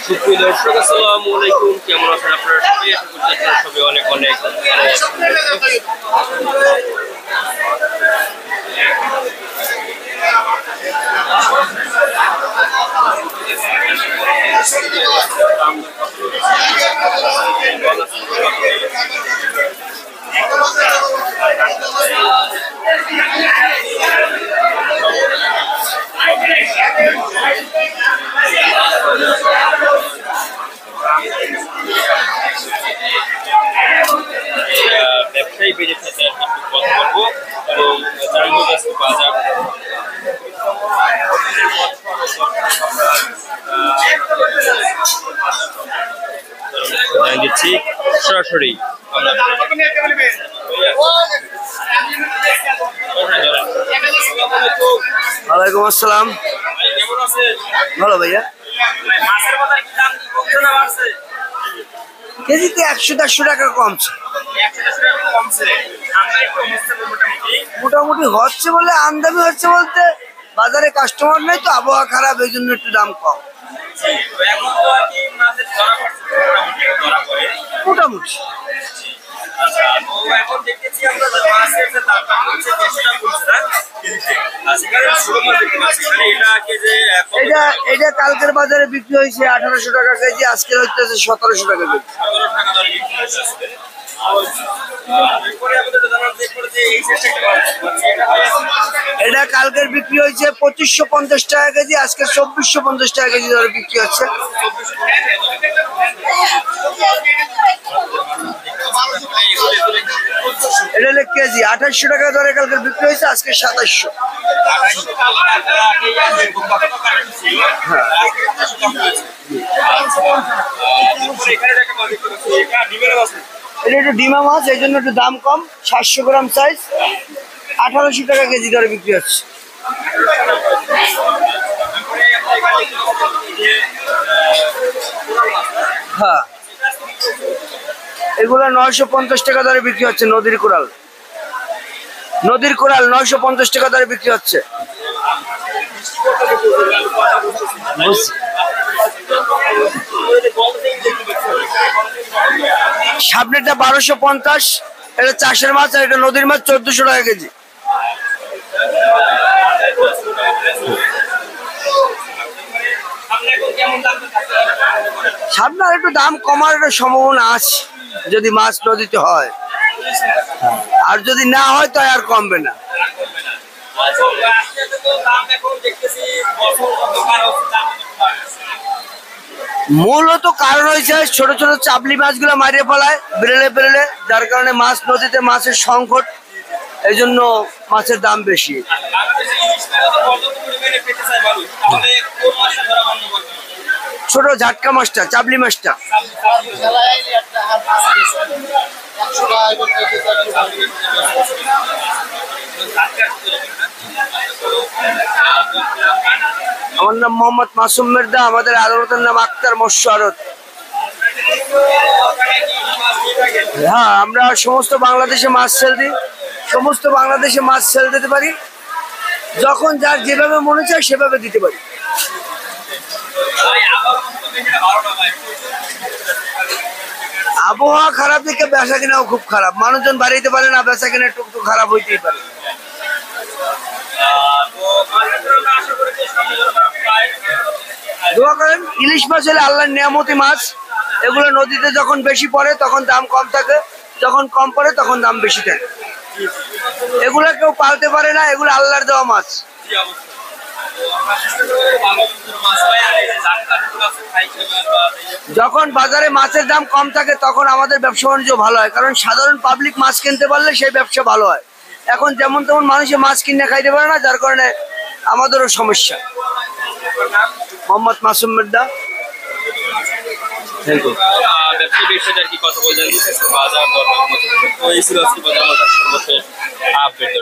সুপ্রিয় দর্শক আসসালামু আলাইকুম, কেমন আছেন আপনারা সবাই? আশা করছি আপনারা সবাই অনেক অনেক ভালো ব্যবসায়ী বেড়ে থাকে একটু কথা বলবো এবং জানবো আজকে বাজার দিচ্ছি সরাসরি ওয়ালাইকুম আসসালাম। ভালো ভাইয়া। কেজিতে 100-150 টাকা কমছে। মোটামুটি হচ্ছে বলে, আমদানি হচ্ছে বলতে বাজারে কাস্টমার নেই তো, আবহাওয়া খারাপ, এই জন্য একটু দাম কম। মোটামুটি এটা কালকের বাজারে বিক্রি হয়েছে 1800 টাকা কেজি, আজকে হচ্ছে 1700 টাকা কেজি। এটা কালকের বিক্রি হয়েছে 2550 টাকা কেজি, আজকে 2450 টাকা কেজি ধরে বিক্রি হচ্ছে। এটা হলে কেজি 2800 টাকা ধরে কালকের বিক্রি হয়েছে, আজকে 2700। এটা একটু ডিমা মাছ, এই জন্য একটু দাম কম। 700 গ্রাম সাইজ, 1800 টাকা কেজি ধরে বিক্রি হচ্ছে। হ্যাঁ, এগুলো 950 টাকা ধরে বিক্রি হচ্ছে। নদীর কোরাল 950 টাকা ধরে বিক্রি হচ্ছে। সামনেটা 1250, এটা চাষের মাছ, আর এটা নদীর মাছ 1400 টাকা কেজি। সামনে আর একটু দাম কমার একটা সম্ভাবনা আছে যদি মাছ নদীতে হয়, আর যদি না হয় তো আর কমবে না। মূলত কারণ হয়েছে ছোট ছোট চাপলি মাছগুলো মারিয়ে ফেলায় বেরেলে, যার কারণে মাছ নদীতে মাছের সংকট, এই জন্য মাছের দাম বেশি। ছোট ঝাটকা মাছটা, চাপলি মাছটা। আমার নাম মোহাম্মদ মাসুম মির্জা, আমাদের আদালতের নাম আক্তার মৎস্য আড়ত। হ্যাঁ, আমরা সমস্ত বাংলাদেশে মাছ সেল দিই, সমস্ত বাংলাদেশে মাছ সেল দিতে পারি। যখন যার যেভাবে মনে চায় সেভাবে দিতে পারি। আবহাওয়া খারাপ দেখে বেচা কিনাও খুব খারাপ, মানুষজন বাড়িতে পারে না, বেচা কিনা একটু খারাপ হইতেই পারে। দোয়া করেন, ইলিশ মাছ হলে আল্লাহর নিয়ামতি মাছ। এগুলো নদীতে যখন বেশি পড়ে তখন দাম কম থাকে, যখন কম পড়ে তখন দাম বেশি থাকে। এগুলো কেউ পালতে পারে না, এগুলো আল্লাহর দেওয়া মাছ। যখন বাজারে মাছের দাম কম থাকে তখন আমাদের ব্যবসা বাণিজ্য ভালো হয়, কারণ সাধারণ পাবলিক মাছ কিনতে পারলে সেই ব্যবসা ভালো হয়। এখন যেমন তেমন মানুষে মাছ কিনে খাইতে পারে না, যার কারণে আমাদেরও সমস্যা। মোহাম্মদ মাসুম মির্জা। কথা বলছেন বাজার